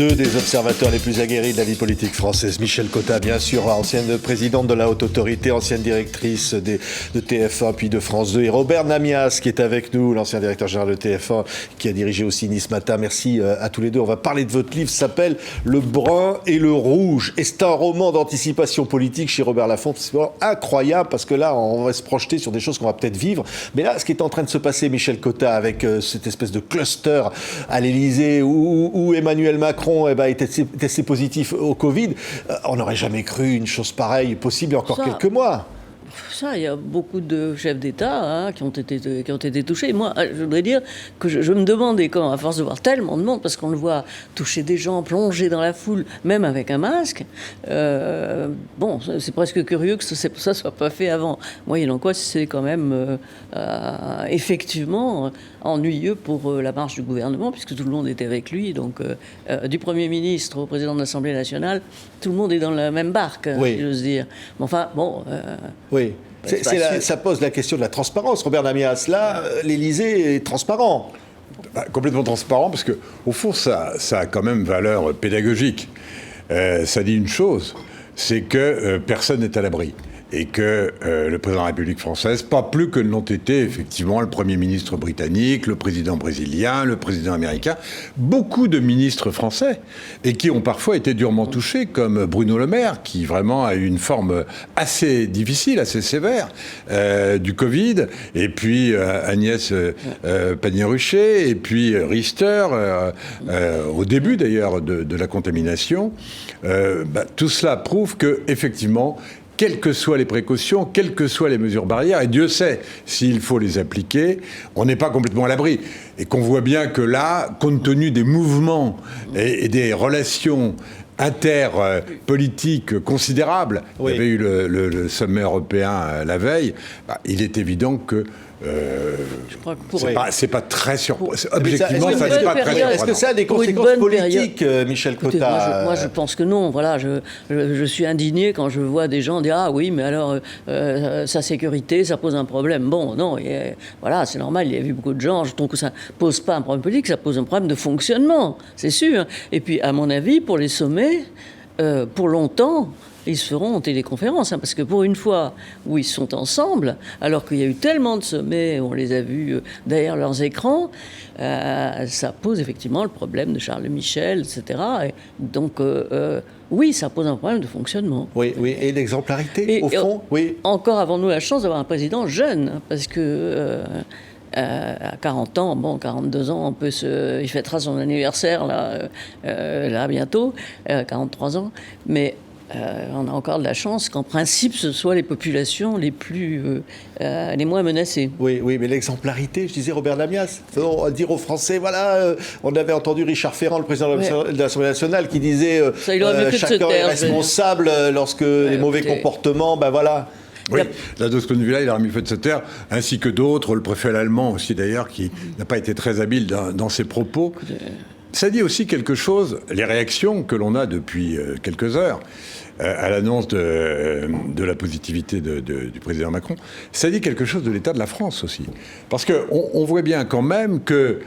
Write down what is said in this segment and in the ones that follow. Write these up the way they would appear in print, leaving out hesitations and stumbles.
deux des observateurs les plus aguerris de la vie politique française. Michel Cotta, bien sûr, ancienne présidente de la Haute Autorité, ancienne directrice de TF1 puis de France 2. Et Robert Namias, qui est avec nous, l'ancien directeur général de TF1, qui a dirigé aussi Nice Matin. Merci à tous les deux. On va parler de votre livre, ça s'appelle Le Brun et le Rouge. Et c'est un roman d'anticipation politique chez Robert Laffont. C'est vraiment incroyable parce que là, on va se projeter sur des choses qu'on va peut-être vivre. Mais là, ce qui est en train de se passer, Michel Cotta, avec cette espèce de cluster à l'Élysée où Emmanuel Macron était testé positif au Covid, on n'aurait jamais cru une chose pareille possible il y a encore quelques mois. Ça, il y a beaucoup de chefs d'État qui ont été touchés. Moi, je voudrais dire que je me demandais quand, à force de voir tellement de monde, parce qu'on le voit toucher des gens, plonger dans la foule, même avec un masque, bon, c'est presque curieux que ça soit pas fait avant. Moyennant quoi, c'est quand même effectivement ennuyeux pour la marche du gouvernement, puisque tout le monde était avec lui. Donc, du Premier ministre au président de l'Assemblée nationale, tout le monde est dans la même barque, oui. si j'ose dire. Mais enfin, bon... oui. Ça pose la question de la transparence. Robert Namias, là, l'Élysée est transparent. Complètement transparent, parce qu'au fond, ça a quand même valeur pédagogique. Ça dit une chose, c'est que personne n'est à l'abri. Et que le président de la République française, pas plus que ne l'ont été effectivement le Premier ministre britannique, le président brésilien, le président américain, beaucoup de ministres français, et qui ont parfois été durement touchés, comme Bruno Le Maire, qui vraiment a eu une forme assez difficile, assez sévère du Covid, et puis Agnès Pannier-Runacher, et puis Riester, au début d'ailleurs de la contamination. Tout cela prouve que effectivement, quelles que soient les précautions, quelles que soient les mesures barrières, et Dieu sait s'il faut les appliquer, on n'est pas complètement à l'abri. Et qu'on voit bien que là, compte tenu des mouvements et des relations interpolitiques considérables, oui. Il y avait eu le sommet européen la veille, il est évident que je crois que c'est pas très surprenant. Objectivement, ça n'est pas très surprenant. Est-ce que ça a des conséquences politiques, Michel Cotta? Moi, je pense que non. Voilà, je suis indigné quand je vois des gens dire « Ah oui, mais alors, sa sécurité, ça pose un problème. » Bon, non, voilà, c'est normal, il y a eu beaucoup de gens. Je trouve que ça ne pose pas un problème politique, ça pose un problème de fonctionnement, c'est sûr. Et puis, à mon avis, pour les sommets, pour longtemps, ils se feront en téléconférence, parce que pour une fois où ils sont ensemble, alors qu'il y a eu tellement de sommets, on les a vus derrière leurs écrans, ça pose effectivement le problème de Charles Michel, etc. Et donc, oui, ça pose un problème de fonctionnement. Oui, et l'exemplarité, au fond, oui. Encore avons-nous la chance d'avoir un président jeune, parce que... à 40 ans, bon, 42 ans, il fêtera son anniversaire là bientôt, 43 ans, mais on a encore de la chance qu'en principe, ce soit les populations les moins menacées. Oui, mais l'exemplarité, je disais Robert Namias, faut dire aux Français, voilà, on avait entendu Richard Ferrand, le président de l'Assemblée nationale, qui disait chacun est responsable lorsque les mauvais comportements, voilà. Oui, là, de ce point de vue-là, il a remis le fait de se taire, ainsi que d'autres, le préfet allemand aussi d'ailleurs, qui n'a pas été très habile dans ses propos. Ça dit aussi quelque chose, les réactions que l'on a depuis quelques heures à l'annonce de la positivité du président Macron, ça dit quelque chose de l'état de la France aussi. Parce qu'on voit bien quand même que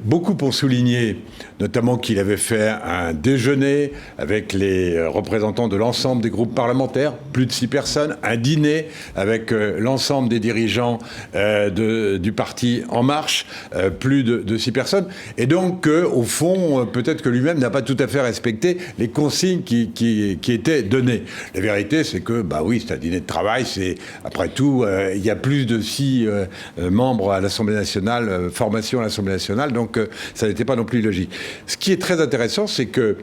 beaucoup ont souligné, notamment qu'il avait fait un déjeuner avec les représentants de l'ensemble des groupes parlementaires, plus de 6 personnes, un dîner avec l'ensemble des dirigeants du parti En Marche, plus de 6 personnes, et donc au fond, peut-être que lui-même n'a pas tout à fait respecté les consignes qui étaient données. La vérité, c'est que, oui, c'est un dîner de travail, après tout, il y a plus de 6 membres à l'Assemblée nationale, formation à l'Assemblée nationale, donc ça n'était pas non plus logique. Ce qui est très intéressant, c'est que,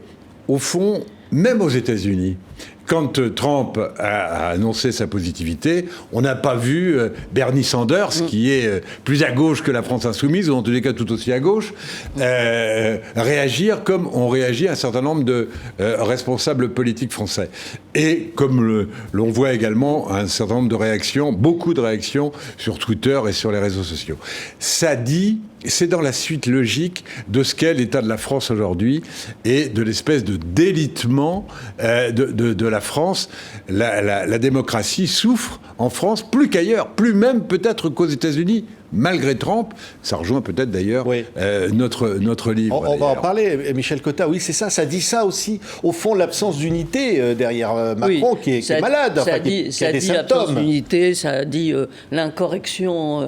au fond, même aux États-Unis, quand Trump a annoncé sa positivité, on n'a pas vu Bernie Sanders, qui est plus à gauche que la France insoumise, ou en tous les cas tout aussi à gauche, réagir comme ont réagi un certain nombre de responsables politiques français. Et comme l'on voit également un certain nombre de réactions, beaucoup de réactions sur Twitter et sur les réseaux sociaux. Ça dit... C'est dans la suite logique de ce qu'est l'état de la France aujourd'hui et de l'espèce de délitement de la France. La démocratie souffre en France plus qu'ailleurs, plus même peut-être qu'aux États-Unis. malgré Trump. Ça rejoint peut-être d'ailleurs Oui. notre livre. On va en parler, Michel Cotta. Oui, c'est ça. Ça dit ça aussi. Au fond, l'absence d'unité derrière Macron, oui, qui est malade, ça enfin, dit, qui a des l'absence symptômes. d'unité, ça dit l'incorrection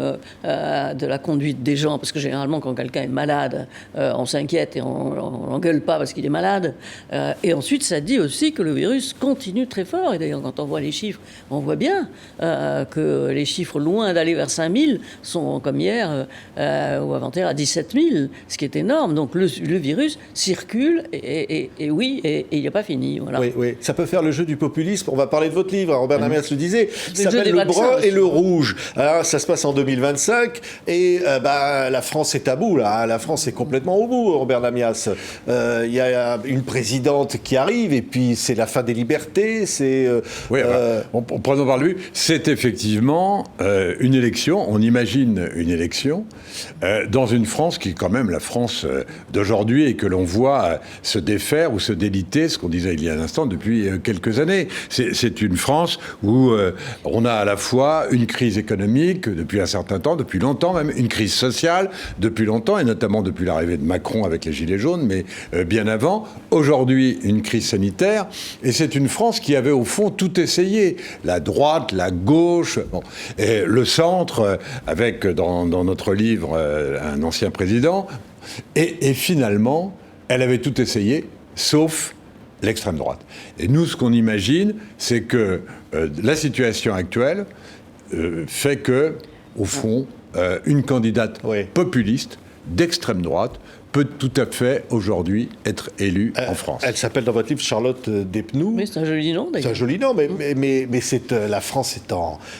de la conduite des gens, parce que généralement, quand quelqu'un est malade, on s'inquiète et on l'engueule pas parce qu'il est malade. Et ensuite, ça dit aussi que le virus continue très fort. Et d'ailleurs, quand on voit les chiffres, on voit bien que les chiffres, loin d'aller vers 5000, sont comme hier ou avant-hier à 17 000, ce qui est énorme. Donc le virus circule et il n'est pas fini. Voilà. Oui, oui. Ça peut faire le jeu du populisme. On va parler de votre livre, Robert Namias le disait. Ça jeu s'appelle des Le vaccins brun aussi. et le rouge. Alors, ça se passe en 2025 et la France est à bout, là. La France est complètement au bout, Robert Namias. Il y a une présidente qui arrive et puis c'est la fin des libertés. Oui, prenons par lui. C'est effectivement une élection. On imagine une élection dans une France qui est quand même la France d'aujourd'hui et que l'on voit se défaire ou se déliter, ce qu'on disait il y a un instant, depuis quelques années. C'est une France où on a à la fois une crise économique depuis un certain temps, depuis longtemps même, une crise sociale depuis longtemps, et notamment depuis l'arrivée de Macron avec les Gilets jaunes, mais bien avant. Aujourd'hui, une crise sanitaire. Et c'est une France qui avait au fond tout essayé. La droite, la gauche, et le centre, avec dans notre livre un ancien président. Et finalement, elle avait tout essayé, sauf l'extrême droite. Et nous, ce qu'on imagine, c'est que la situation actuelle fait que, au fond, une candidate populiste d'extrême droite peut tout à fait aujourd'hui être élue en France. Elle s'appelle dans votre livre Charlotte Despnous. Mais c'est un joli nom, d'ailleurs. C'est un joli nom, mais la France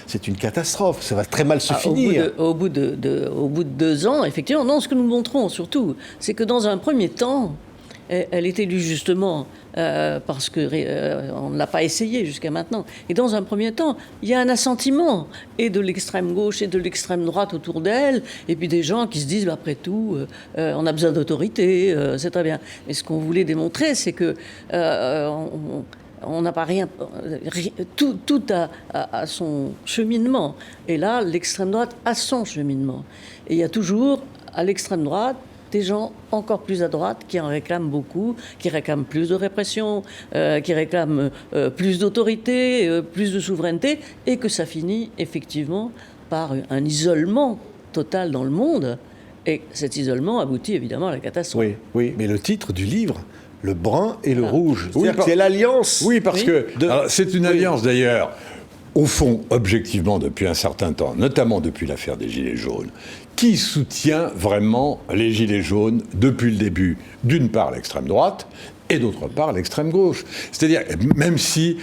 c'est une catastrophe. Ça va très mal se finir. Au bout de 2 ans, effectivement. Non, ce que nous montrons surtout, c'est que dans un premier temps, elle est élue justement parce qu'on ne l'a pas essayé jusqu'à maintenant. Et dans un premier temps, il y a un assentiment, et de l'extrême gauche et de l'extrême droite autour d'elle, et puis des gens qui se disent, après tout, on a besoin d'autorité, c'est très bien. Mais ce qu'on voulait démontrer, c'est que on n'a pas rien, tout a son cheminement. Et là, l'extrême droite a son cheminement. Et il y a toujours, à l'extrême droite, des gens encore plus à droite qui en réclament beaucoup, qui réclament plus de répression, qui réclament plus d'autorité, plus de souveraineté, et que ça finit effectivement par un isolement total dans le monde. Et cet isolement aboutit évidemment à la catastrophe. Oui, mais le titre du livre, Le brun et le rouge, c'est l'alliance. Oui, parce que c'est une alliance d'ailleurs. Au fond, objectivement, depuis un certain temps, notamment depuis l'affaire des Gilets jaunes, qui soutient vraiment les Gilets jaunes depuis le début? D'une part, l'extrême droite, et d'autre part, l'extrême gauche. C'est-à-dire, même si,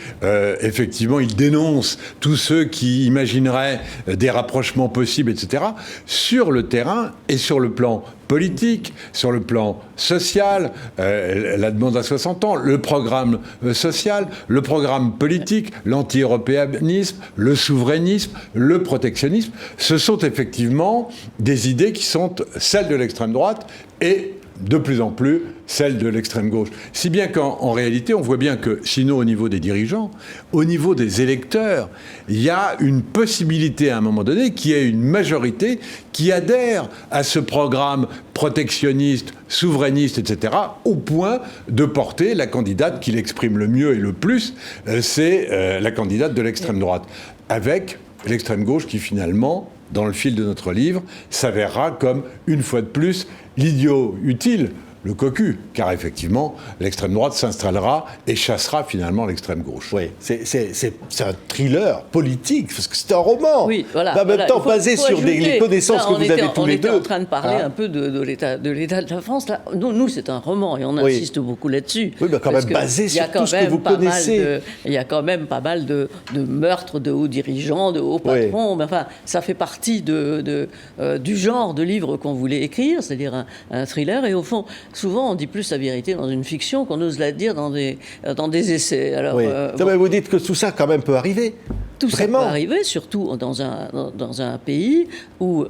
effectivement, ils dénoncent tous ceux qui imagineraient des rapprochements possibles, etc., sur le terrain et sur le plan politique, sur le plan social, la demande à 60 ans, le programme social, le programme politique, l'anti-européanisme, le souverainisme, le protectionnisme, ce sont effectivement des idées qui sont celles de l'extrême droite et de plus en plus celle de l'extrême gauche. Si bien qu'en réalité, on voit bien que, sinon au niveau des dirigeants, au niveau des électeurs, il y a une possibilité à un moment donné qu'il y ait une majorité qui adhère à ce programme protectionniste, souverainiste, etc., au point de porter la candidate qui l'exprime le mieux et le plus, c'est la candidate de l'extrême droite. Avec l'extrême gauche qui finalement, dans le fil de notre livre, s'avérera comme, une fois de plus, l'idiot utile, le cocu, car effectivement, l'extrême droite s'installera et chassera finalement l'extrême gauche. Oui, c'est un thriller politique, parce que c'est un roman. Oui, voilà. En même temps, basé sur les connaissances que vous avez tous les deux. On était en train de parler un peu de l'état de la France. Là, nous, c'est un roman, et on insiste beaucoup là-dessus. Oui, mais quand même basé sur tout ce que vous connaissez. Il y a quand même pas mal de meurtres de hauts dirigeants, de hauts patrons. Mais enfin, ça fait partie du genre de livre qu'on voulait écrire, c'est-à-dire un thriller. Et au fond, souvent, on dit plus la vérité dans une fiction qu'on ose la dire dans des essais. Alors, mais vous dites que tout ça, quand même, peut arriver. Tout ça peut arriver, surtout dans un pays où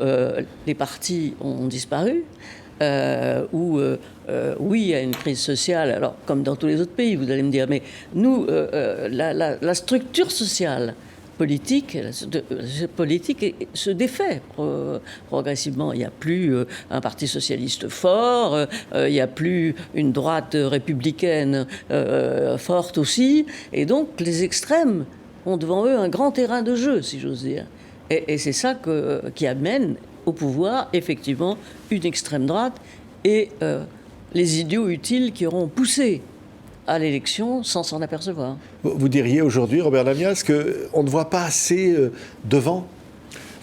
les partis ont disparu, où, oui, il y a une crise sociale, alors comme dans tous les autres pays, vous allez me dire, mais nous, la structure sociale politique se défait progressivement. Il n'y a plus un parti socialiste fort, il n'y a plus une droite républicaine forte aussi, et donc les extrêmes ont devant eux un grand terrain de jeu, si j'ose dire. Et c'est ça qui amène au pouvoir, effectivement, une extrême droite et les idiots utiles qui auront poussé à l'élection sans s'en apercevoir. Vous diriez aujourd'hui, Robert Namias, qu'on ne voit pas assez devant,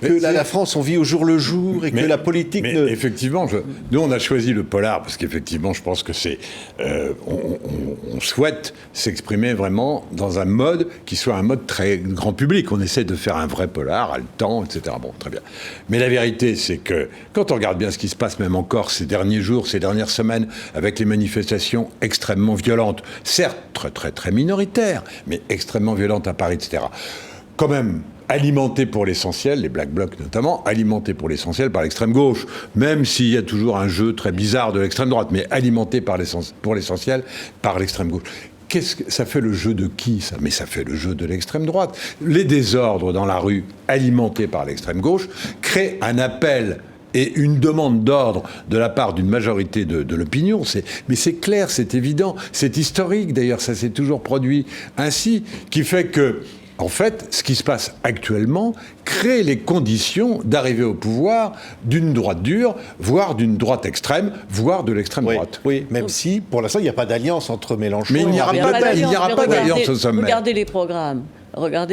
que la France, on vit au jour le jour et que la politique ne... Effectivement, nous, on a choisi le polar parce qu'effectivement, je pense que c'est... on souhaite s'exprimer vraiment dans un mode qui soit un mode très grand public. On essaie de faire un vrai polar, à le temps, etc. Bon, très bien. Mais la vérité, c'est que quand on regarde bien ce qui se passe, même encore ces derniers jours, ces dernières semaines, avec les manifestations extrêmement violentes, certes très, très, très minoritaires, mais extrêmement violentes à Paris, etc., quand même... alimenté pour l'essentiel, les Black Blocs notamment, alimenté pour l'essentiel par l'extrême gauche, même s'il y a toujours un jeu très bizarre de l'extrême droite, mais alimenté pour l'essentiel par l'extrême gauche. Ça fait le jeu de qui, ça ? Mais ça fait le jeu de l'extrême droite. Les désordres dans la rue, alimentés par l'extrême gauche, créent un appel et une demande d'ordre de la part d'une majorité de l'opinion. Mais c'est clair, c'est évident, c'est historique d'ailleurs, ça s'est toujours produit ainsi, qui fait que en fait, ce qui se passe actuellement crée les conditions d'arriver au pouvoir d'une droite dure, voire d'une droite extrême, voire de l'extrême droite. Oui, même si, pour l'instant, il n'y a pas d'alliance entre Mélenchon... Mais il n'y aura pas d'alliance au sommet. Regardez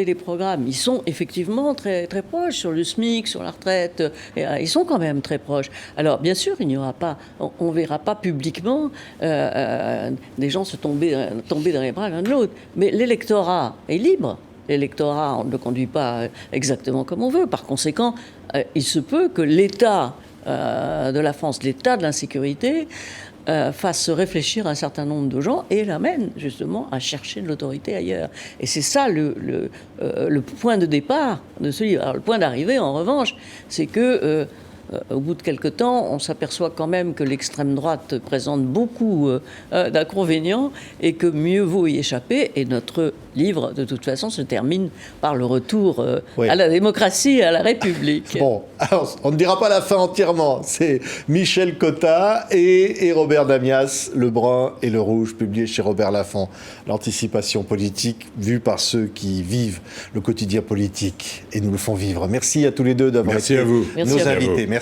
les programmes. Ils sont effectivement très, très proches sur le SMIC, sur la retraite. Ils sont quand même très proches. Alors, bien sûr, il n'y aura pas... On ne verra pas publiquement des gens se tomber dans les bras l'un de l'autre. Mais l'électorat est libre. L'électorat, on ne le conduit pas exactement comme on veut. Par conséquent, il se peut que l'État de la France, l'État de l'insécurité, fasse réfléchir un certain nombre de gens et l'amène justement à chercher de l'autorité ailleurs. Et c'est ça le point de départ de ce livre. Alors, le point d'arrivée, en revanche, c'est que... au bout de quelque temps, on s'aperçoit quand même que l'extrême droite présente beaucoup d'inconvénients et que mieux vaut y échapper. Et notre livre, de toute façon, se termine par le retour à la démocratie et à la République. Bon, alors, on ne dira pas la fin entièrement. C'est Michel Cotta et Robert Namias, Le Brun et le Rouge, publié chez Robert Laffont. L'anticipation politique vue par ceux qui vivent le quotidien politique et nous le font vivre. Merci à tous les deux d'avoir été nos invités. Merci.